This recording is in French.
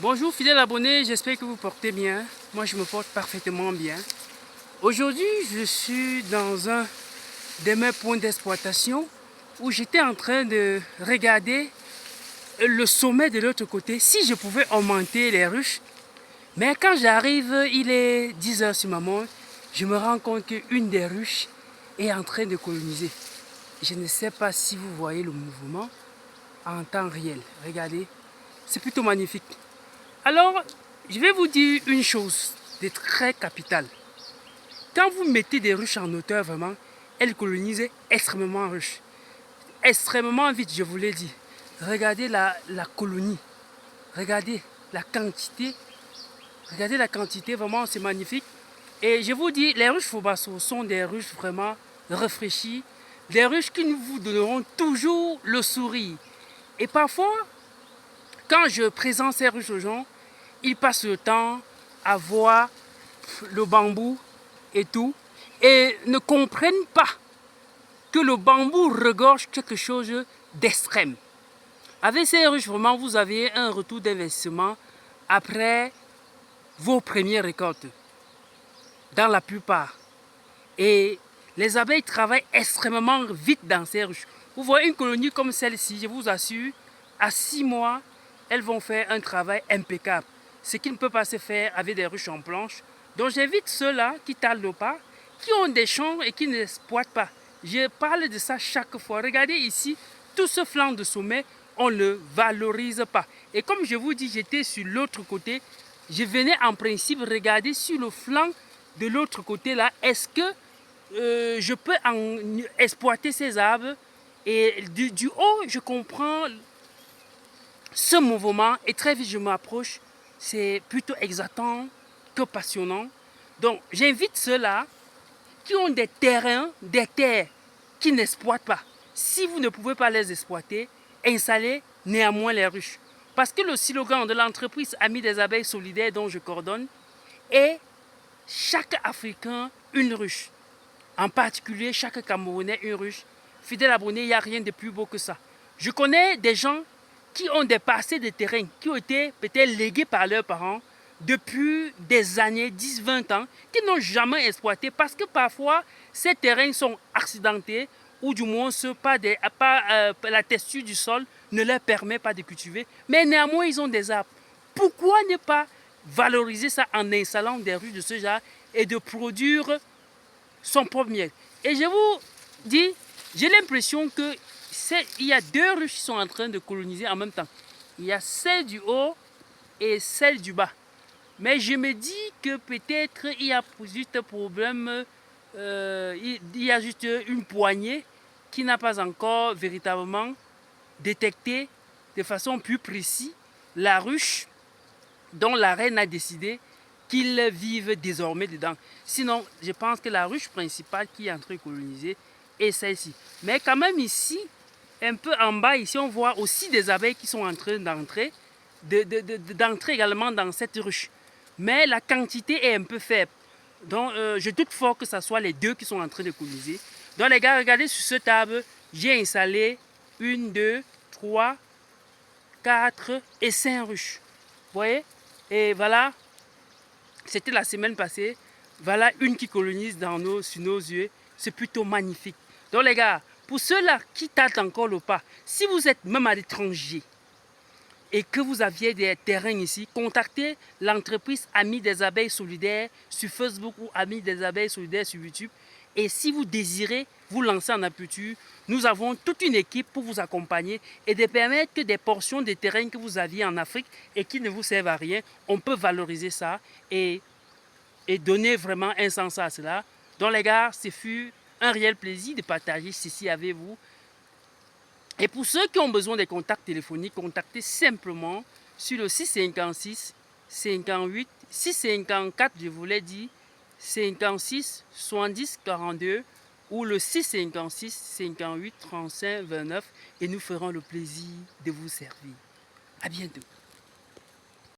Bonjour fidèles abonnés, j'espère que vous portez bien. Moi je me porte parfaitement bien. Aujourd'hui je suis dans un de mes points d'exploitation où j'étais en train de regarder le sommet de l'autre côté, si je pouvais augmenter les ruches. Mais quand j'arrive, il est 10 h sur ma montre, je me rends compte qu'une des ruches est en train de coloniser. Je ne sais pas si vous voyez le mouvement en temps réel. Regardez, c'est plutôt magnifique. Alors, je vais vous dire une chose de très capitale. Quand vous mettez des ruches en hauteur, vraiment, elles colonisent extrêmement riches. Extrêmement vite, je vous l'ai dit. Regardez la colonie. Regardez la quantité. Regardez la quantité, vraiment, c'est magnifique. Et je vous dis, les ruches Fobasso sont des ruches vraiment rafraîchies. Des ruches qui vous donneront toujours le sourire. Et parfois, quand je présente ces ruches aux gens, ils passent le temps à voir le bambou et tout, et ne comprennent pas que le bambou regorge quelque chose d'extrême. Avec ces ruches, vraiment, vous avez un retour d'investissement après vos premières récoltes, dans la plupart. Et les abeilles travaillent extrêmement vite dans ces ruches. Vous voyez une colonie comme celle-ci, je vous assure, à 6 mois, elles vont faire un travail impeccable. Ce qui ne peut pas se faire avec des ruches en planche. Donc j'invite ceux-là qui tardent pas, qui ont des champs et qui n'exploitent pas. Je parle de ça chaque fois. Regardez ici, tout ce flanc de sommet, on ne le valorise pas. Et comme je vous dis, j'étais sur l'autre côté. Je venais en principe regarder sur le flanc de l'autre côté là. Est-ce que je peux exploiter ces arbres? Et du haut, je comprends ce mouvement et très vite je m'approche. C'est plutôt exaltant que passionnant. Donc j'invite ceux-là qui ont des terrains, des terres qui n'exploitent pas. Si vous ne pouvez pas les exploiter, installez néanmoins les ruches. Parce que le slogan de l'entreprise Amis des abeilles solidaires dont je coordonne est chaque Africain une ruche. En particulier chaque Camerounais une ruche. Fidèle abonné, il n'y a rien de plus beau que ça. Je connais des gens qui ont des parcelles de terrain qui ont été peut-être léguées par leurs parents depuis des années, 10-20 ans, qui n'ont jamais exploité parce que parfois ces terrains sont accidentés ou du moins la texture du sol ne leur permet pas de cultiver. Mais néanmoins, ils ont des arbres. Pourquoi ne pas valoriser ça en installant des ruches de ce genre et de produire son propre miel? Et je vous dis, j'ai l'impression qu'il y a deux ruches qui sont en train de coloniser en même temps. Il y a celle du haut et celle du bas. Mais je me dis que peut-être il y a juste un problème, il y a juste une poignée qui n'a pas encore véritablement détecté de façon plus précise la ruche dont la reine a décidé qu'ils vivent désormais dedans. Sinon, je pense que la ruche principale qui est en train de coloniser est celle-ci. Mais quand même ici, un peu en bas, ici, on voit aussi des abeilles qui sont en train d'entrer, d'entrer également dans cette ruche. Mais la quantité est un peu faible. Donc, je doute fort que ce soit les deux qui sont en train de coloniser. Donc, les gars, regardez sur ce table, j'ai installé 1, 2, 3, 4 et 5 ruches. Vous voyez? Et voilà, c'était la semaine passée. Voilà une qui colonise sur nos yeux. C'est plutôt magnifique. Donc les gars, pour ceux-là qui tâtent encore le pas, si vous êtes même à l'étranger et que vous aviez des terrains ici, contactez l'entreprise Amis des abeilles solidaires sur Facebook ou Amis des abeilles solidaires sur YouTube. Et si vous désirez vous lancer en apiculture, nous avons toute une équipe pour vous accompagner et de permettre que des portions de terrain que vous aviez en Afrique et qui ne vous servent à rien, on peut valoriser ça et donner vraiment un sens à cela. Donc les gars, ce fut un réel plaisir de partager ceci avec vous. Et pour ceux qui ont besoin des contacts téléphoniques, contactez simplement sur le 656 58 654, je vous l'ai dit, 56 70 42 ou le 656 58 35 29 et nous ferons le plaisir de vous servir. À bientôt.